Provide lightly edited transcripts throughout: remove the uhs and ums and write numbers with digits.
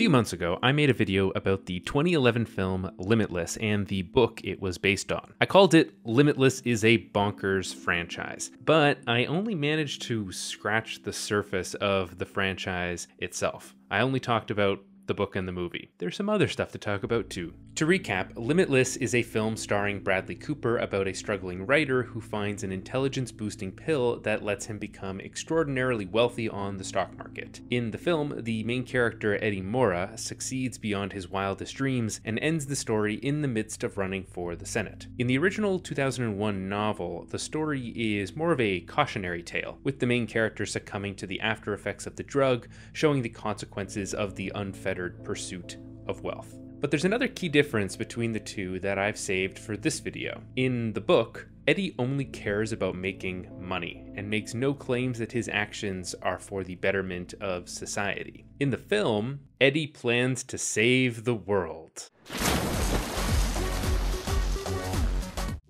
few months ago, I made a video about the 2011 film Limitless and the book it was based on. I called it Limitless is a Bonkers franchise, but I only managed to scratch the surface of the franchise itself. I only talked about the book and the movie. There's some other stuff to talk about too. To recap, Limitless is a film starring Bradley Cooper about a struggling writer who finds an intelligence-boosting pill that lets him become extraordinarily wealthy on the stock market. In the film, the main character Eddie Morra succeeds beyond his wildest dreams and ends the story in the midst of running for the Senate. In the original 2001 novel, the story is more of a cautionary tale, with the main character succumbing to the after effects of the drug, showing the consequences of the unfettered pursuit of wealth. But there's another key difference between the two that I've saved for this video. In the book, Eddie only cares about making money and makes no claims that his actions are for the betterment of society. In the film, Eddie plans to save the world.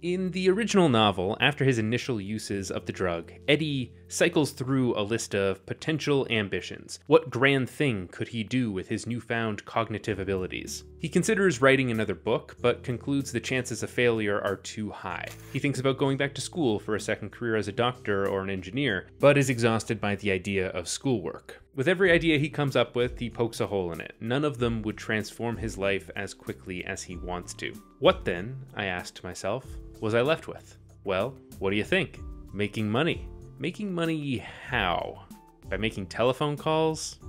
In the original novel, after his initial uses of the drug, Eddie cycles through a list of potential ambitions. What grand thing could he do with his newfound cognitive abilities? He considers writing another book, but concludes the chances of failure are too high. He thinks about going back to school for a second career as a doctor or an engineer, but is exhausted by the idea of schoolwork. With every idea he comes up with, he pokes a hole in it. None of them would transform his life as quickly as he wants to. What then, I asked myself, was I left with? Well, what do you think? Making money. Making money how? By making telephone calls?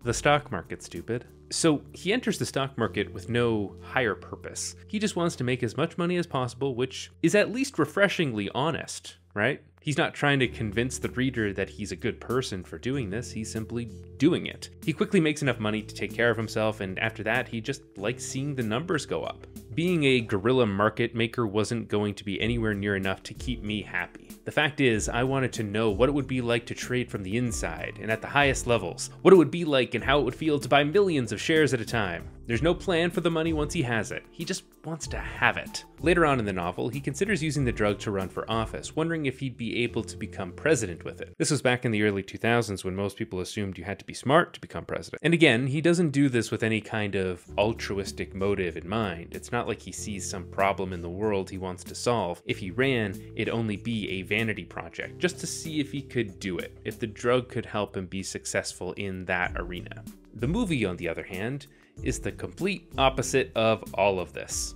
The stock market, stupid. So he enters the stock market with no higher purpose. He just wants to make as much money as possible, which is at least refreshingly honest, right? He's not trying to convince the reader that he's a good person for doing this, he's simply doing it. He quickly makes enough money to take care of himself, and after that, he just likes seeing the numbers go up. Being a guerrilla market maker wasn't going to be anywhere near enough to keep me happy. The fact is, I wanted to know what it would be like to trade from the inside and at the highest levels, what it would be like and how it would feel to buy millions of shares at a time. There's no plan for the money once he has it. He just wants to have it. Later on in the novel, he considers using the drug to run for office, wondering if he'd be able to become president with it. This was back in the early 2000s when most people assumed you had to be smart to become president. And again, he doesn't do this with any kind of altruistic motive in mind. It's not like he sees some problem in the world he wants to solve. If he ran, it'd only be a vanity project, just to see if he could do it, if the drug could help him be successful in that arena. The movie, on the other hand, is the complete opposite of all of this.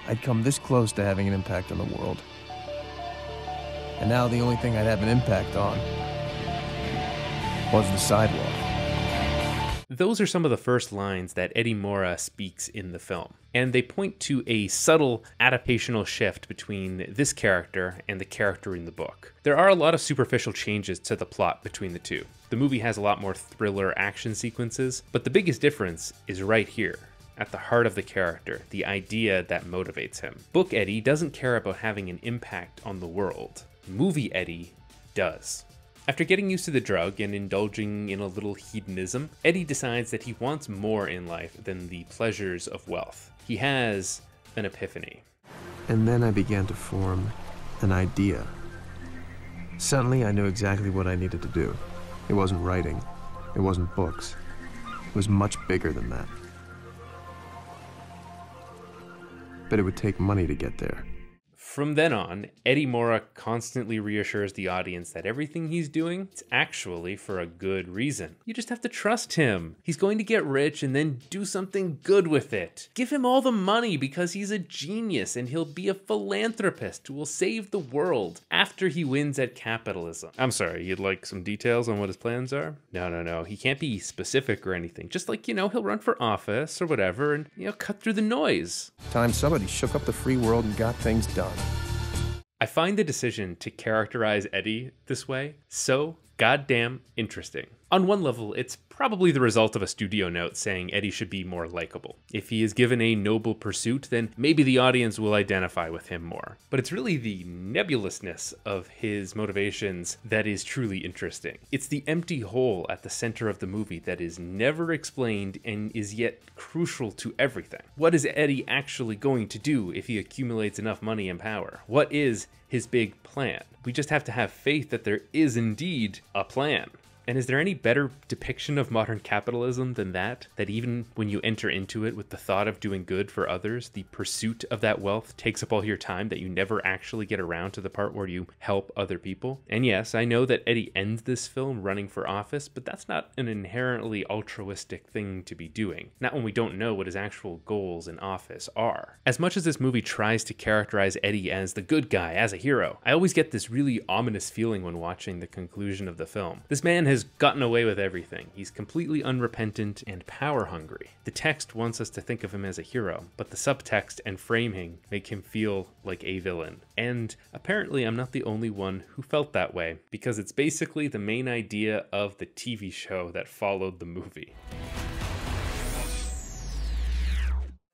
I'd come this close to having an impact on the world. And now the only thing I'd have an impact on was the sidewalk. Those are some of the first lines that Eddie Morra speaks in the film, and they point to a subtle adaptational shift between this character and the character in the book. There are a lot of superficial changes to the plot between the two. The movie has a lot more thriller action sequences, but the biggest difference is right here, at the heart of the character, the idea that motivates him. Book Eddie doesn't care about having an impact on the world. Movie Eddie does. After getting used to the drug and indulging in a little hedonism, Eddie decides that he wants more in life than the pleasures of wealth. He has an epiphany. And then I began to form an idea. Suddenly I knew exactly what I needed to do. It wasn't writing. It wasn't books. It was much bigger than that. But it would take money to get there. From then on, Eddie Morra constantly reassures the audience that everything he's doing is actually for a good reason. You just have to trust him. He's going to get rich and then do something good with it. Give him all the money because he's a genius and he'll be a philanthropist who will save the world after he wins at capitalism. I'm sorry, you'd like some details on what his plans are? No. He can't be specific or anything. Just like, he'll run for office or whatever and, cut through the noise. Time somebody shook up the free world and got things done. I find the decision to characterize Eddie this way so goddamn interesting. On one level, it's probably the result of a studio note saying Eddie should be more likable. If he is given a noble pursuit, then maybe the audience will identify with him more. But it's really the nebulousness of his motivations that is truly interesting. It's the empty hole at the center of the movie that is never explained and is yet crucial to everything. What is Eddie actually going to do if he accumulates enough money and power? What is his big plan? We just have to have faith that there is indeed a plan. And is there any better depiction of modern capitalism than that? That even when you enter into it with the thought of doing good for others, the pursuit of that wealth takes up all your time, that you never actually get around to the part where you help other people. And yes, I know that Eddie ends this film running for office, but that's not an inherently altruistic thing to be doing. Not when we don't know what his actual goals in office are. As much as this movie tries to characterize Eddie as the good guy, as a hero, I always get this really ominous feeling when watching the conclusion of the film. This man has gotten away with everything. He's completely unrepentant and power hungry. The text wants us to think of him as a hero, but the subtext and framing make him feel like a villain. And apparently I'm not the only one who felt that way, because it's basically the main idea of the TV show that followed the movie.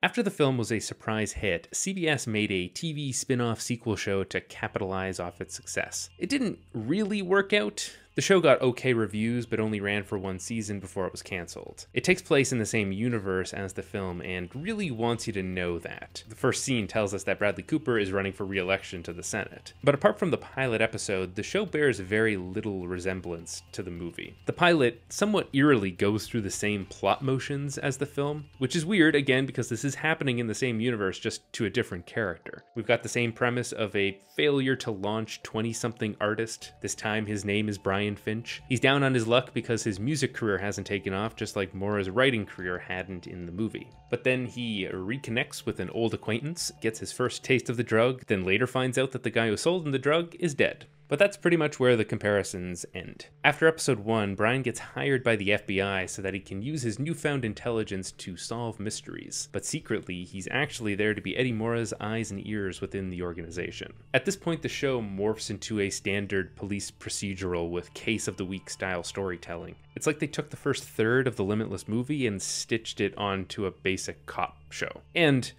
After the film was a surprise hit, CBS made a TV spin-off sequel show to capitalize off its success. It didn't really work out. The show got okay reviews, but only ran for one season before it was canceled. It takes place in the same universe as the film and really wants you to know that. The first scene tells us that Bradley Cooper is running for re-election to the Senate. But apart from the pilot episode, the show bears very little resemblance to the movie. The pilot somewhat eerily goes through the same plot motions as the film, which is weird, again, because this is happening in the same universe, just to a different character. We've got the same premise of a failure to launch 20-something artist. This time his name is Brian Finch. He's down on his luck because his music career hasn't taken off, just like Morra's writing career hadn't in the movie. But then he reconnects with an old acquaintance, gets his first taste of the drug, then later finds out that the guy who sold him the drug is dead. But that's pretty much where the comparisons end. After episode 1, Brian gets hired by the FBI so that he can use his newfound intelligence to solve mysteries. But secretly, he's actually there to be Eddie Morra's eyes and ears within the organization. At this point, the show morphs into a standard police procedural with case of the week style storytelling. It's like they took the first third of the Limitless movie and stitched it onto a basic cop show. And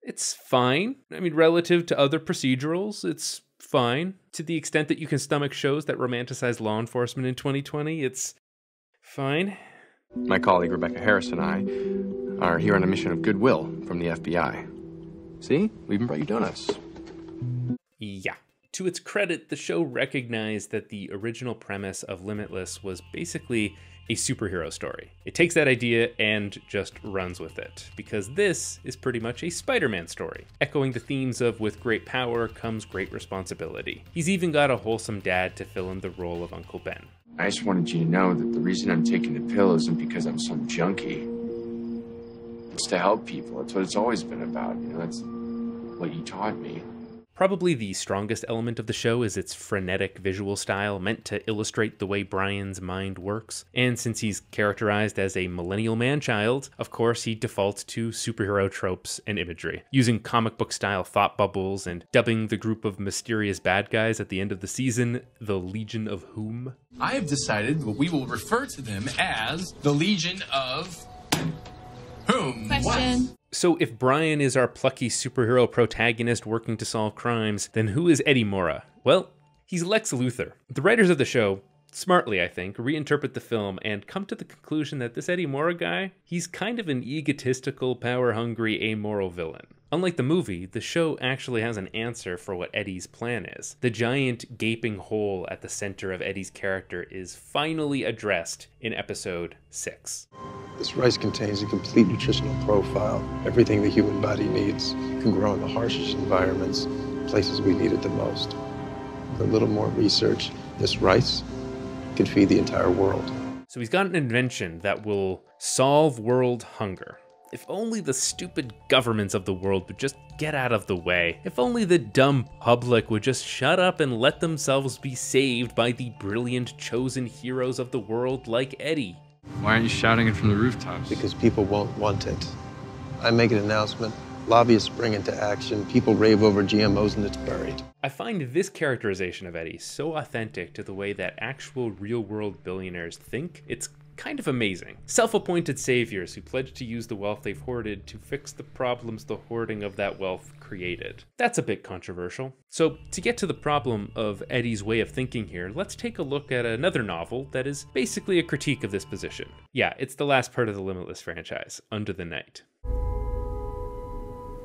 it's fine. I mean, relative to other procedurals, it's fine. To the extent that you can stomach shows that romanticize law enforcement in 2020, it's fine. My colleague Rebecca Harris and I are here on a mission of goodwill from the FBI. See? We even brought you donuts. Yeah. To its credit, the show recognized that the original premise of Limitless was basically a superhero story. It takes that idea and just runs with it, because this is pretty much a Spider-Man story, echoing the themes of with great power comes great responsibility. He's even got a wholesome dad to fill in the role of Uncle Ben. I just wanted you to know that the reason I'm taking the pill isn't because I'm some junkie. It's to help people. That's what it's always been about. You know, that's what you taught me. Probably the strongest element of the show is its frenetic visual style, meant to illustrate the way Brian's mind works. And since he's characterized as a millennial man-child, of course he defaults to superhero tropes and imagery, using comic book style thought bubbles and dubbing the group of mysterious bad guys at the end of the season the Legion of Whom. I have decided that we will refer to them as the Legion of Whom. Question. So if Brian is our plucky superhero protagonist working to solve crimes, then who is Eddie Morra? Well, he's Lex Luthor. The writers of the show, smartly I think, reinterpret the film and come to the conclusion that this Eddie Morra guy, he's kind of an egotistical, power-hungry, amoral villain. Unlike the movie, the show actually has an answer for what Eddie's plan is. The giant gaping hole at the center of Eddie's character is finally addressed in episode 6. This rice contains a complete nutritional profile. Everything the human body needs can grow in the harshest environments, places we need it the most. With a little more research, this rice can feed the entire world. So he's got an invention that will solve world hunger. If only the stupid governments of the world would just get out of the way. If only the dumb public would just shut up and let themselves be saved by the brilliant chosen heroes of the world like Eddie. Why aren't you shouting it from the rooftops? Because people won't want it. I make an announcement, lobbyists spring into action, people rave over GMOs, and it's buried. I find this characterization of Eddie so authentic to the way that actual real-world billionaires think. It's kind of amazing. Self-appointed saviors who pledge to use the wealth they've hoarded to fix the problems the hoarding of that wealth created. That's a bit controversial. So to get to the problem of Eddie's way of thinking here, let's take a look at another novel that is basically a critique of this position. Yeah, it's the last part of the Limitless franchise, Under the Night.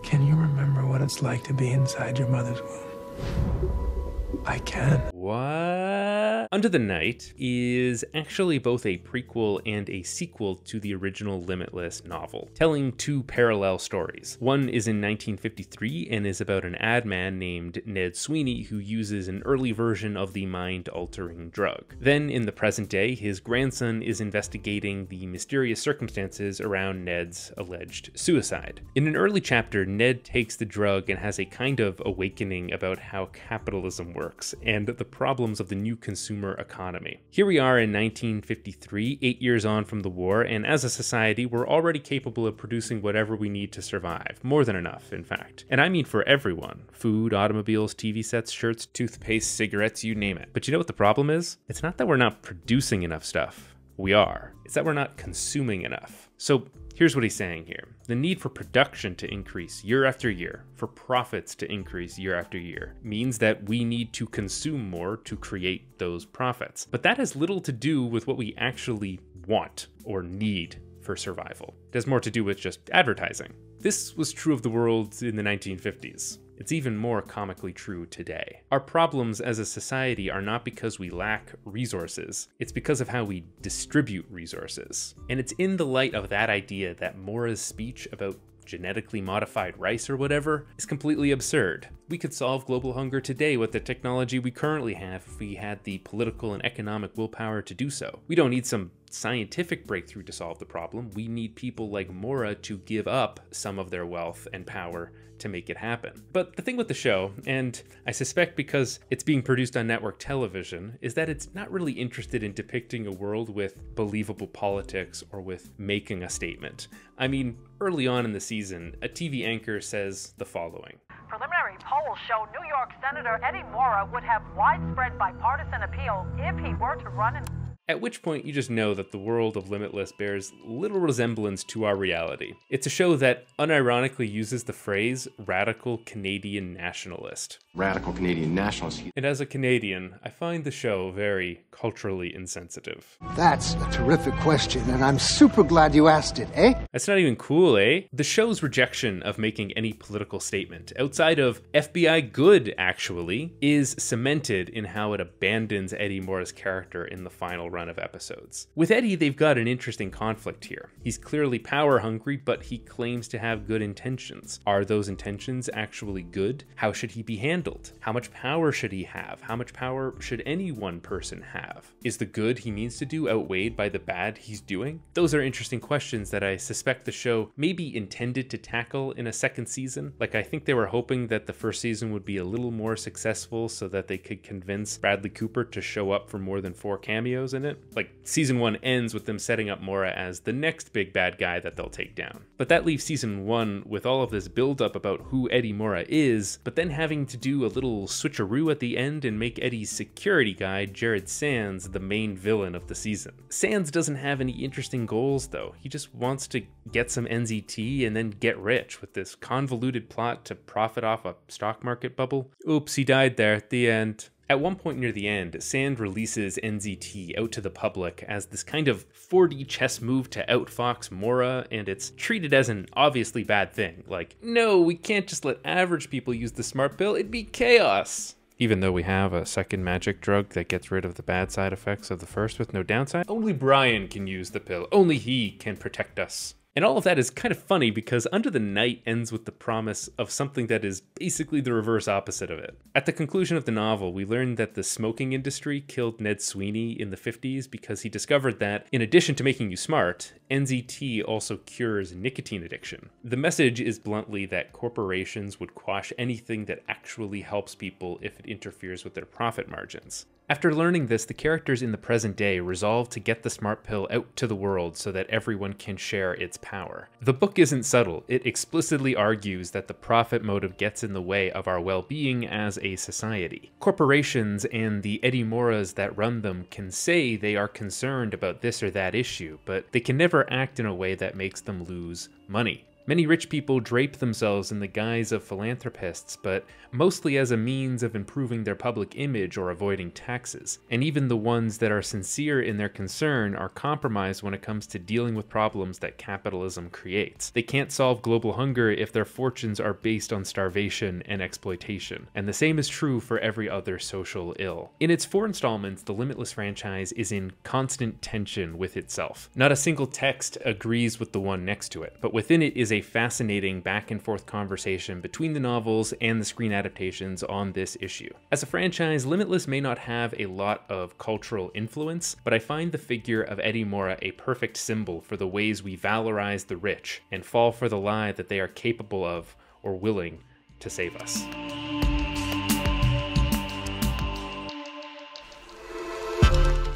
Can you remember what it's like to be inside your mother's womb? I can. Whoa. What? Under the Night is actually both a prequel and a sequel to the original Limitless novel, telling two parallel stories. One is in 1953 and is about an ad man named Ned Sweeney who uses an early version of the mind-altering drug. Then, in the present day, his grandson is investigating the mysterious circumstances around Ned's alleged suicide. In an early chapter, Ned takes the drug and has a kind of awakening about how capitalism works and the problems of the new consumer economy. Here we are in 1953, 8 years on from the war, and as a society, we're already capable of producing whatever we need to survive. More than enough, in fact. And I mean for everyone. Food, automobiles, TV sets, shirts, toothpaste, cigarettes, you name it. But you know what the problem is? It's not that we're not producing enough stuff. We are. It's that we're not consuming enough. So here's what he's saying here. The need for production to increase year after year, for profits to increase year after year, means that we need to consume more to create those profits. But that has little to do with what we actually want or need for survival. It has more to do with just advertising. This was true of the world in the 1950s. It's even more comically true today. Our problems as a society are not because we lack resources, it's because of how we distribute resources. And it's in the light of that idea that Morra's speech about genetically modified rice or whatever is completely absurd. We could solve global hunger today with the technology we currently have if we had the political and economic willpower to do so. We don't need some scientific breakthrough to solve the problem. We need people like Morra to give up some of their wealth and power to make it happen. But the thing with the show, and I suspect because it's being produced on network television, is that it's not really interested in depicting a world with believable politics or with making a statement. I mean, early on in the season, a TV anchor says the following. Preliminary polls show New York Senator Eddie Morra would have widespread bipartisan appeal if he were to run in. At which point you just know that the world of Limitless bears little resemblance to our reality. It's a show that unironically uses the phrase radical Canadian nationalist. Radical Canadian nationalist. And as a Canadian, I find the show very culturally insensitive. That's a terrific question, and I'm super glad you asked it, eh? That's not even cool, eh? The show's rejection of making any political statement, outside of FBI good, actually, is cemented in how it abandons Eddie Morra's character in the final run of episodes. With Eddie, they've got an interesting conflict here. He's clearly power hungry, but he claims to have good intentions. Are those intentions actually good? How should he be handled? How much power should he have? How much power should any one person have? Is the good he means to do outweighed by the bad he's doing? Those are interesting questions that I suspect the show may be intended to tackle in a second season. Like, I think they were hoping that the first season would be a little more successful so that they could convince Bradley Cooper to show up for more than 4 cameos in it. Like, season 1 ends with them setting up Morra as the next big bad guy that they'll take down. But that leaves season 1 with all of this build-up about who Eddie Morra is, but then having to do a little switcheroo at the end and make Eddie's security guy, Jared Sands, the main villain of the season. Sands doesn't have any interesting goals, though. He just wants to get some NZT and then get rich with this convoluted plot to profit off a stock market bubble. Oops, he died there at the end. At one point near the end, Sand releases NZT out to the public as this kind of 4D chess move to outfox Morra, and it's treated as an obviously bad thing. Like, no, we can't just let average people use the smart pill, it'd be chaos. Even though we have a second magic drug that gets rid of the bad side effects of the first with no downside, only Brian can use the pill. Only he can protect us. And all of that is kind of funny because Under the Night ends with the promise of something that is basically the reverse opposite of it. At the conclusion of the novel, we learn that the smoking industry killed Ned Sweeney in the 50s because he discovered that, in addition to making you smart, NZT also cures nicotine addiction. The message is bluntly that corporations would quash anything that actually helps people if it interferes with their profit margins. After learning this, the characters in the present day resolve to get the smart pill out to the world so that everyone can share its power. The book isn't subtle. It explicitly argues that the profit motive gets in the way of our well-being as a society. Corporations and the Eddie Morras that run them can say they are concerned about this or that issue, but they can never act in a way that makes them lose money. Many rich people drape themselves in the guise of philanthropists, but mostly as a means of improving their public image or avoiding taxes. And even the ones that are sincere in their concern are compromised when it comes to dealing with problems that capitalism creates. They can't solve global hunger if their fortunes are based on starvation and exploitation. And the same is true for every other social ill. In its 4 installments, the Limitless franchise is in constant tension with itself. Not a single text agrees with the one next to it, but within it is a fascinating back and forth conversation between the novels and the screen adaptations on this issue. As a franchise, Limitless may not have a lot of cultural influence, but I find the figure of Eddie Morra a perfect symbol for the ways we valorize the rich and fall for the lie that they are capable of or willing to save us.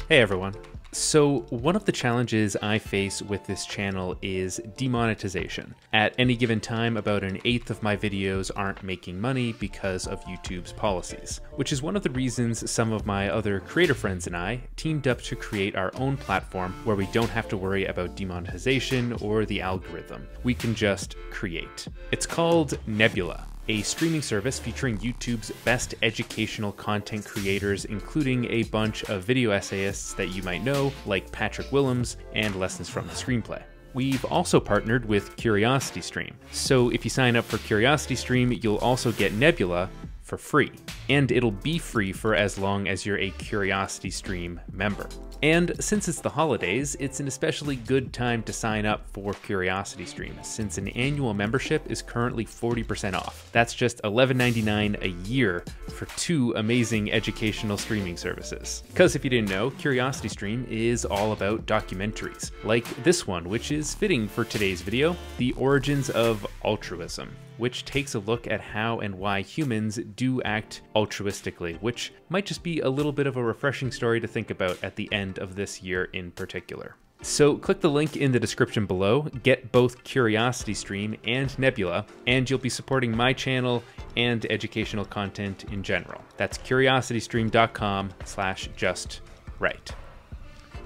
Hey everyone. So one of the challenges I face with this channel is demonetization. At any given time, about 1/8 of my videos aren't making money because of YouTube's policies, which is one of the reasons some of my other creator friends and I teamed up to create our own platform where we don't have to worry about demonetization or the algorithm. We can just create. It's called Nebula, a streaming service featuring YouTube's best educational content creators, including a bunch of video essayists that you might know, like Patrick Willems and Lessons from the Screenplay. We've also partnered with CuriosityStream, so if you sign up for CuriosityStream, you'll also get Nebula for free. And it'll be free for as long as you're a CuriosityStream member. And since it's the holidays, it's an especially good time to sign up for CuriosityStream, since an annual membership is currently 40% off. That's just $11.99 a year for 2 amazing educational streaming services. Because if you didn't know, CuriosityStream is all about documentaries, like this one, which is fitting for today's video, The Origins of Altruism, which takes a look at how and why humans do act altruistically, which might just be a little bit of a refreshing story to think about at the end of this year in particular. So click the link in the description below, get both CuriosityStream and Nebula, and you'll be supporting my channel and educational content in general. That's curiositystream.com/justright.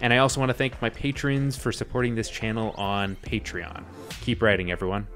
And I also want to thank my patrons for supporting this channel on Patreon. Keep writing, everyone.